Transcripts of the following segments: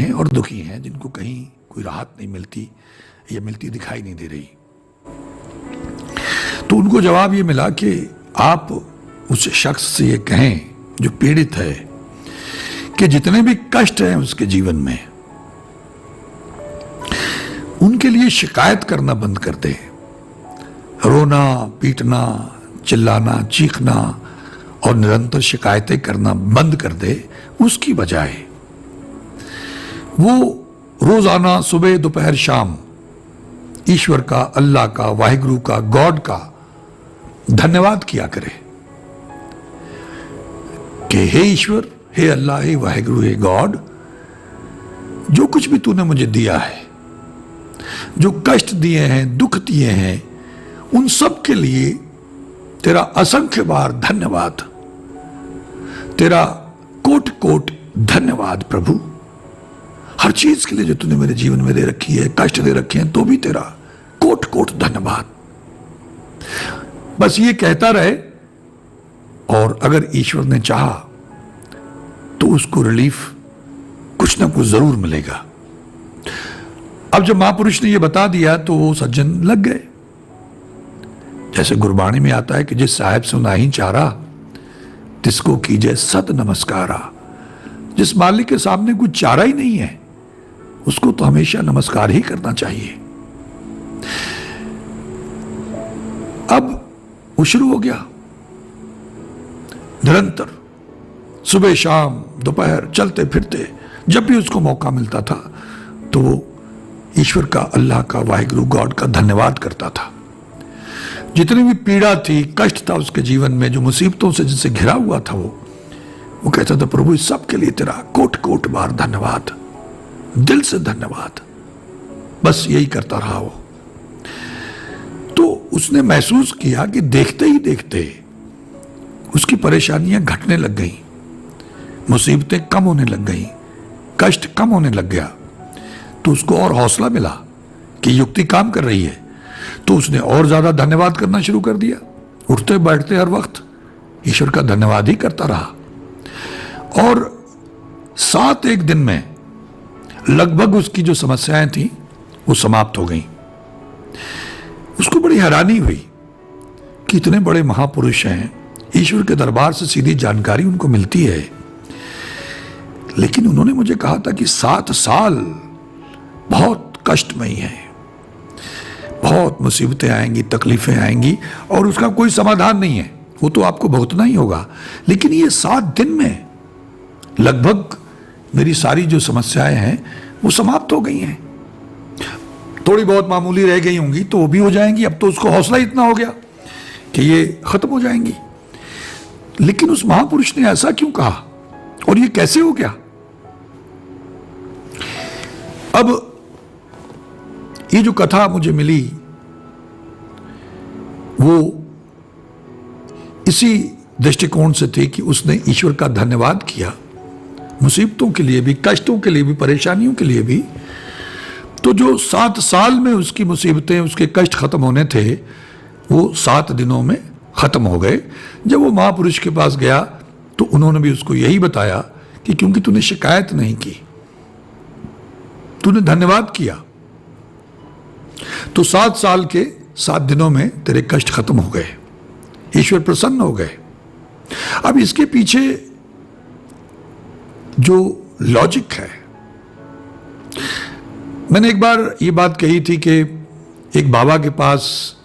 हैं और दुखी हैं, जिनको कहीं कोई राहत नहीं मिलती या मिलती दिखाई नहीं दे रही। तो उनको जवाब ये मिला कि आप उस शख्स से ये कहें जो पीड़ित है कि जितने भी कष्ट हैं उसके जीवन में, उनके लिए शिकायत करना बंद कर दे। रोना, पीटना, चिल्लाना, चीखना और निरंतर शिकायतें करना बंद कर दे। उसकी बजाय वो रोजाना सुबह दोपहर शाम ईश्वर का, अल्लाह का, वाहिगुरु का, गॉड का धन्यवाद किया करे कि हे ईश्वर, हे अल्लाह, हे वाहिगुरु, हे गॉड, जो कुछ भी तूने मुझे दिया है, जो कष्ट दिए हैं, दुख दिए हैं, उन सब के लिए तेरा असंख्य बार धन्यवाद, तेरा कोट कोट धन्यवाद प्रभु। हर चीज के लिए जो तूने मेरे जीवन में दे रखी है, कष्ट दे रखे हैं, तो भी तेरा कोट कोट धन्यवाद। बस ये कहता रहे, और अगर ईश्वर ने चाहा तो उसको रिलीफ कुछ ना कुछ जरूर मिलेगा। अब जब महापुरुष ने यह बता दिया तो वो सज्जन लग गए। जैसे गुरबाणी में आता है कि जिस साहेब से नहीं चारा, तिसको कीजिए सत नमस्कारा। जिस मालिक के सामने कुछ चारा ही नहीं है, उसको तो हमेशा नमस्कार ही करना चाहिए। अब वो शुरू हो गया, निरंतर सुबह शाम दोपहर चलते फिरते, जब भी उसको मौका मिलता था तो वो ईश्वर का, अल्लाह का, वाहिगुरु गॉड का धन्यवाद करता था। जितनी भी पीड़ा थी, कष्ट था उसके जीवन में, जो मुसीबतों से जिससे घिरा हुआ था, वो कहता था प्रभु इस सब के लिए तेरा कोट कोट बार धन्यवाद, दिल से धन्यवाद। बस यही करता रहा वो। तो उसने महसूस किया कि देखते ही देखते उसकी परेशानियां घटने लग गई, मुसीबतें कम होने लग गई, कष्ट कम होने लग गया। तो उसको और हौसला मिला कि युक्ति काम कर रही है। तो उसने और ज्यादा धन्यवाद करना शुरू कर दिया। उठते बैठते हर वक्त ईश्वर का धन्यवाद ही करता रहा। और 7 एक दिन में लगभग उसकी जो समस्याएं थी वो समाप्त हो गई। उसको बड़ी हैरानी हुई कि इतने बड़े महापुरुष हैं, ईश्वर के दरबार से सीधी जानकारी उनको मिलती है, लेकिन उन्होंने मुझे कहा था कि 7 साल बहुत कष्टमयी है, बहुत मुसीबतें आएंगी, तकलीफें आएंगी और उसका कोई समाधान नहीं है, वो तो आपको भुगतना ही होगा। लेकिन ये 7 दिन में लगभग मेरी सारी जो समस्याएं हैं वो समाप्त हो गई हैं। थोड़ी बहुत मामूली रह गई होंगी तो वो भी हो जाएंगी। अब तो उसको हौसला इतना हो गया कि ये खत्म हो जाएंगी। लेकिन उस महापुरुष ने ऐसा क्यों कहा और ये कैसे हो गया? अब ये जो कथा मुझे मिली वो इसी दृष्टिकोण से थी कि उसने ईश्वर का धन्यवाद किया, मुसीबतों के लिए भी, कष्टों के लिए भी, परेशानियों के लिए भी। तो जो 7 साल में उसकी मुसीबतें, उसके कष्ट खत्म होने थे, वो 7 दिनों में खत्म हो गए। जब वो महापुरुष के पास गया तो उन्होंने भी उसको यही बताया कि क्योंकि तूने शिकायत नहीं की, तूने धन्यवाद किया, तो 7 साल के 7 दिनों में तेरे कष्ट खत्म हो गए, ईश्वर प्रसन्न हो गए। अब इसके पीछे जो लॉजिक है, मैंने एक बार ये बात कही थी कि एक बाबा के पास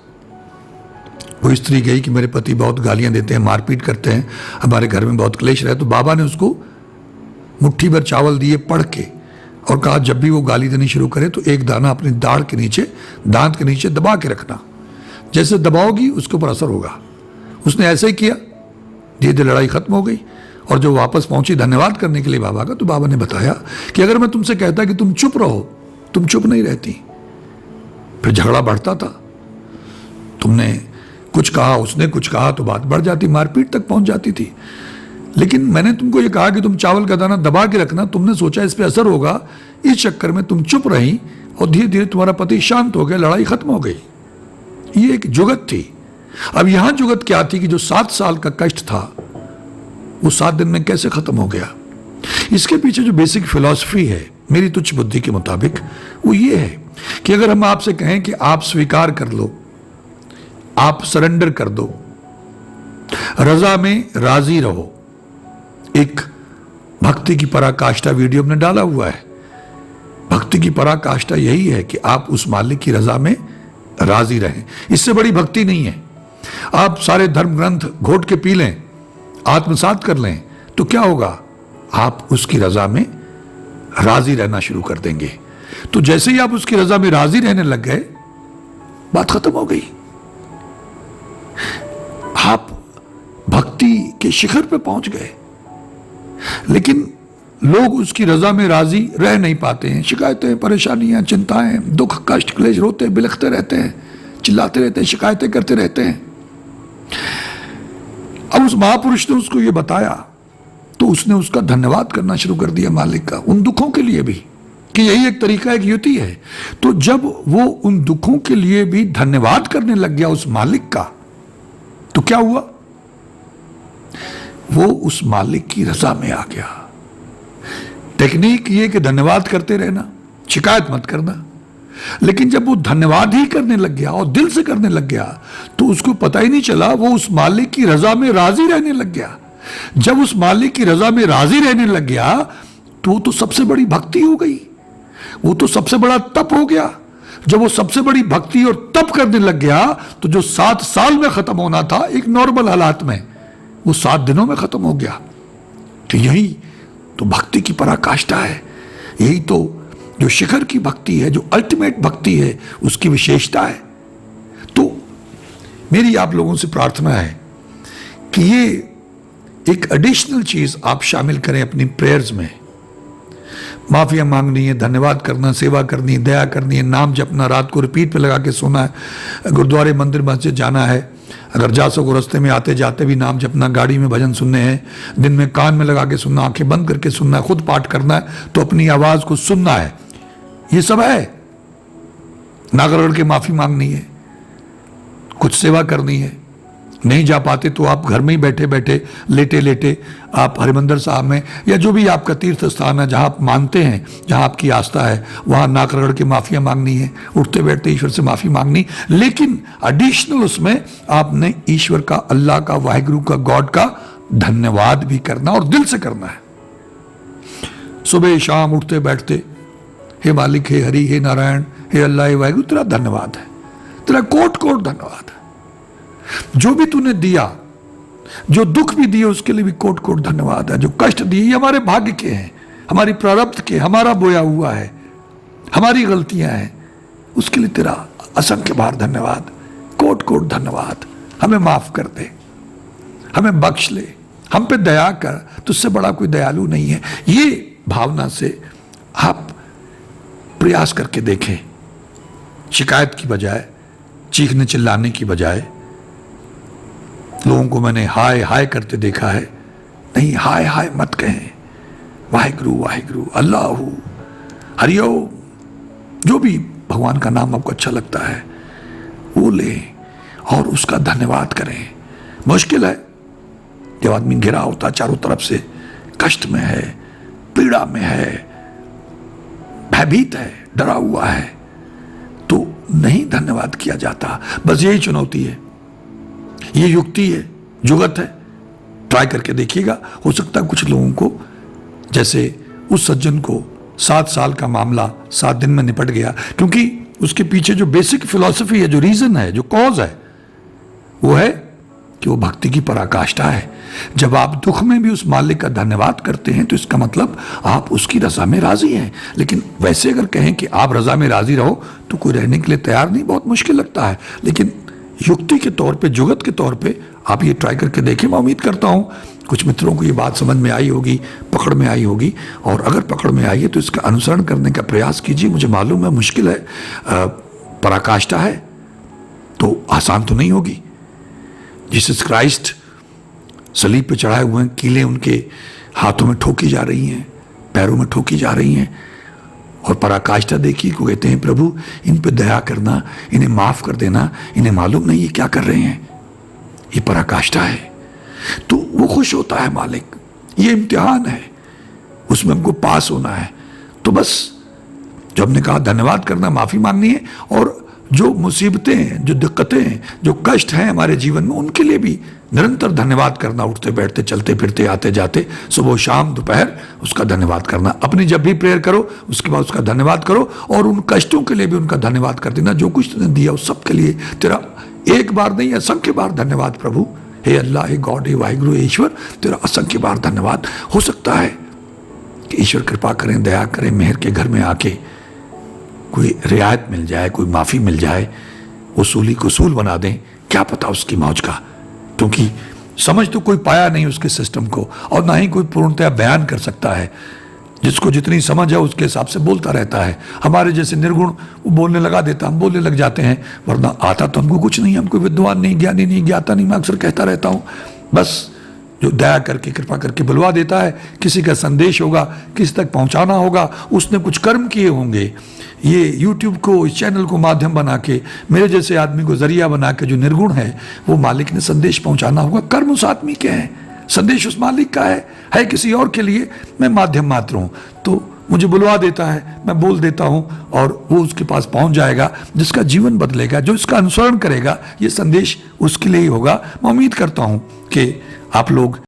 वो स्त्री गई कि मेरे पति बहुत गालियां देते हैं, मारपीट करते हैं, हमारे घर में बहुत क्लेश रहे। तो बाबा ने उसको मुट्ठी भर चावल दिए पढ़ के और कहा जब भी वो गाली देनी शुरू करे तो एक दाना अपनी दाढ़ के नीचे, दांत के नीचे दबा के रखना, जैसे दबाओगी उसके ऊपर असर होगा। उसने ऐसे ही किया, धीरे धीरे लड़ाई खत्म हो गई। और जब वापस पहुंची धन्यवाद करने के लिए बाबा का, तो बाबा ने बताया कि अगर मैं तुमसे कहता कि तुम चुप रहो, तुम चुप नहीं रहती, फिर झगड़ा बढ़ता था। तुमने कुछ कहा, उसने कुछ कहा, तो बात बढ़ जाती, मारपीट तक पहुंच जाती थी। लेकिन मैंने तुमको ये कहा कि तुम चावल का दाना दबा के रखना, तुमने सोचा इस पे असर होगा, इस चक्कर में तुम चुप रही और धीरे धीरे तुम्हारा पति शांत हो गया, लड़ाई खत्म हो गई। ये एक जुगत थी। अब यहां जुगत क्या थी कि जो 7 साल का कष्ट था वो 7 दिन में कैसे खत्म हो गया? इसके पीछे जो बेसिक फिलॉसफी है मेरी तुच्छ बुद्धि के मुताबिक वो ये है कि अगर हम आपसे कहें कि आप स्वीकार कर लो, आप सरेंडर कर दो, रजा में राजी रहो। एक भक्ति की पराकाष्ठा वीडियो में डाला हुआ है। भक्ति की पराकाष्ठा यही है कि आप उस मालिक की रजा में राजी रहें। इससे बड़ी भक्ति नहीं है। आप सारे धर्म ग्रंथ घोट के पी लें, आत्मसात कर लें, तो क्या होगा? आप उसकी रजा में राजी रहना शुरू कर देंगे। तो जैसे ही आप उसकी रजा में राजी रहने लग गए, बात खत्म हो गई। आप भक्ति के शिखर पे पहुंच गए। लेकिन लोग उसकी रजा में राजी रह नहीं पाते हैं। शिकायतें, परेशानियां, चिंताएं, दुख, कष्ट, क्लेश, रोते बिलखते रहते हैं, चिल्लाते रहते हैं, शिकायतें करते रहते हैं। अब उस महापुरुष ने उसको ये बताया तो उसने उसका धन्यवाद करना शुरू कर दिया मालिक का, उन दुखों के लिए भी, कि यही एक तरीका, एक युति है। तो जब वो उन दुखों के लिए भी धन्यवाद करने लग गया उस मालिक का, तो क्या हुआ? वो उस मालिक की रजा में आ गया। टेक्निक ये कि धन्यवाद करते रहना, शिकायत मत करना। लेकिन जब वो धन्यवाद ही करने लग गया और दिल से करने लग गया, तो उसको पता ही नहीं चला वो उस मालिक की रजा में राजी रहने लग गया। जब उस मालिक की रजा में राजी रहने लग गया, तो सबसे बड़ी भक्ति हो गई, वो तो सबसे बड़ा तप हो गया। जब वो सबसे बड़ी भक्ति और तप करने लग गया, तो जो 7 साल में खत्म होना था एक नॉर्मल हालात में, वो 7 दिनों में खत्म हो गया। तो यही तो भक्ति की पराकाष्ठा है। यही तो जो शिखर की भक्ति है, जो अल्टीमेट भक्ति है, उसकी विशेषता है। तो मेरी आप लोगों से प्रार्थना है कि ये एक एडिशनल चीज आप शामिल करें अपनी प्रेयर्स में। माफिया मांगनी है, धन्यवाद करना, सेवा करनी है, दया करनी है, नाम जपना, रात को रिपीट पे लगा के सोना है, गुरुद्वारे, मंदिर, मस्जिद जाना है, अगर जा सको रास्ते में आते जाते भी नाम जपना, गाड़ी में भजन सुनने हैं, दिन में कान में लगा के सुनना, आंखें बंद करके सुनना है, खुद पाठ करना है, तो अपनी आवाज को सुनना है। ये सब है। नागरगढ़ के माफी मांगनी है, कुछ सेवा करनी है, नहीं जा पाते तो आप घर में ही बैठे बैठे, लेटे लेटे आप हरिमंदिर साहब में, या जो भी आपका तीर्थ स्थान है जहां आप मानते हैं, जहां आपकी आस्था है, वहां नागरगढ़ की माफिया मांगनी है, उठते बैठते ईश्वर से माफी मांगनी। लेकिन एडिशनल उसमें आपने ईश्वर का, अल्लाह का, वाहिगुरु का, गॉड का धन्यवाद भी करना और दिल से करना है। सुबह शाम उठते बैठते, हे मालिक, हे हरि, हे नारायण, हे अल्लाह, हे वाहिगुरु, तेरा धन्यवाद है, तेरा कोट कोट धन्यवाद है। जो भी तूने दिया, जो दुख भी दिए उसके लिए भी कोट कोट धन्यवाद है। जो कष्ट दिए ये हमारे भाग्य के हैं, हमारी प्रारब्ध के, हमारा बोया हुआ है, हमारी गलतियां हैं, उसके लिए तेरा असंख्य बार धन्यवाद, कोट कोट धन्यवाद। हमें माफ कर दे, हमें बख्श ले, हम पे दया कर, तुझसे बड़ा कोई दयालु नहीं है। ये भावना से आप प्रयास करके देखें। शिकायत की बजाय, चीखने चिल्लाने की बजाय, लोगों को मैंने हाय हाय करते देखा है। नहीं, हाय हाय मत कहें। वाहिगुरु वाहिगुरु, अल्लाहू, हरिओम, जो भी भगवान का नाम आपको अच्छा लगता है वो लें और उसका धन्यवाद करें। मुश्किल है जब आदमी घिरा होता चारों तरफ से, कष्ट में है, पीड़ा में है, भयभीत है, डरा हुआ है, तो नहीं धन्यवाद किया जाता। बस यही चुनौती है, ये युक्ति है, जुगत है। ट्राई करके देखिएगा। हो सकता है कुछ लोगों को, जैसे उस सज्जन को 7 साल का मामला 7 दिन में निपट गया, क्योंकि उसके पीछे जो बेसिक फिलॉसफी है, जो रीजन है, जो कॉज है, वो है कि वो भक्ति की पराकाष्ठा है। जब आप दुख में भी उस मालिक का धन्यवाद करते हैं तो इसका मतलब आप उसकी रजा में राजी हैं। लेकिन वैसे अगर कहें कि आप रजा में राजी रहो तो कोई रहने के लिए तैयार नहीं, बहुत मुश्किल लगता है। लेकिन युक्ति के तौर पे, जुगत के तौर पे आप ये ट्राई करके देखें। मैं उम्मीद करता हूं कुछ मित्रों को ये बात समझ में आई होगी, पकड़ में आई होगी, और अगर पकड़ में आई है तो इसका अनुसरण करने का प्रयास कीजिए। मुझे मालूम है मुश्किल है, पराकाष्ठा है, तो आसान तो नहीं होगी। जीसस क्राइस्ट सलीब पे चढ़ाए हुए हैं, कीलें उनके हाथों में ठोकी जा रही हैं, पैरों में ठोकी जा रही हैं, और पराकाष्ठा देखिए को कहते हैं, प्रभु इन पे दया करना, इन्हें माफ कर देना, इन्हें मालूम नहीं ये क्या कर रहे हैं। ये पराकाष्ठा है। तो वो खुश होता है मालिक। ये इम्तिहान है, उसमें हमको पास होना है। तो बस जो हमने कहा, धन्यवाद करना, माफ़ी मांगनी है, और जो मुसीबतें हैं, जो दिक्कतें हैं, जो कष्ट हैं हमारे जीवन में, उनके लिए भी निरंतर धन्यवाद करना, उठते बैठते चलते फिरते आते जाते, सुबह शाम दोपहर उसका धन्यवाद करना। अपनी जब भी प्रेयर करो उसके बाद उसका धन्यवाद करो, और उन कष्टों के लिए भी उनका धन्यवाद कर देना। जो कुछ तुमने दिया उस सब के लिए तेरा एक बार नहीं, असंख्य बार धन्यवाद प्रभु। हे अल्लाह, हे गॉड, हे वाहिगुरु, हे ईश्वर, तेरा असंख्य बार धन्यवाद। हो सकता है कि ईश्वर कृपा करें, दया करें, मेहर के घर में आके कोई रियायत मिल जाए, कोई माफ़ी मिल जाए, वसूली को उसूल बना दें, क्या पता उसकी मौज का। क्योंकि समझ तो कोई पाया नहीं उसके सिस्टम को, और ना ही कोई पूर्णतया बयान कर सकता है। जिसको जितनी समझ है उसके हिसाब से बोलता रहता है। हमारे जैसे निर्गुण वो बोलने लगा देता, हम बोलने लग जाते हैं, वरना आता तो हमको कुछ नहीं, हम कोई विद्वान नहीं, ज्ञानी नहीं, ज्ञाता नहीं। मैं अक्सर कहता रहता हूँ, बस जो दया करके कृपा करके बुलवा देता है, किसी का संदेश होगा, किसी तक पहुंचाना होगा, उसने कुछ कर्म किए होंगे। ये यूट्यूब को, इस चैनल को माध्यम बना के, मेरे जैसे आदमी को जरिया बना के, जो निर्गुण है, वो मालिक ने संदेश पहुंचाना होगा। कर्म उस आदमी के हैं, संदेश उस मालिक का है किसी और के लिए, मैं माध्यम मात्र हूँ। तो मुझे बुलवा देता है, मैं बोल देता हूँ, और वो उसके पास पहुँच जाएगा। जिसका जीवन बदलेगा, जो इसका अनुसरण करेगा, ये संदेश उसके लिए ही होगा। मैं उम्मीद करता हूँ कि आप लोग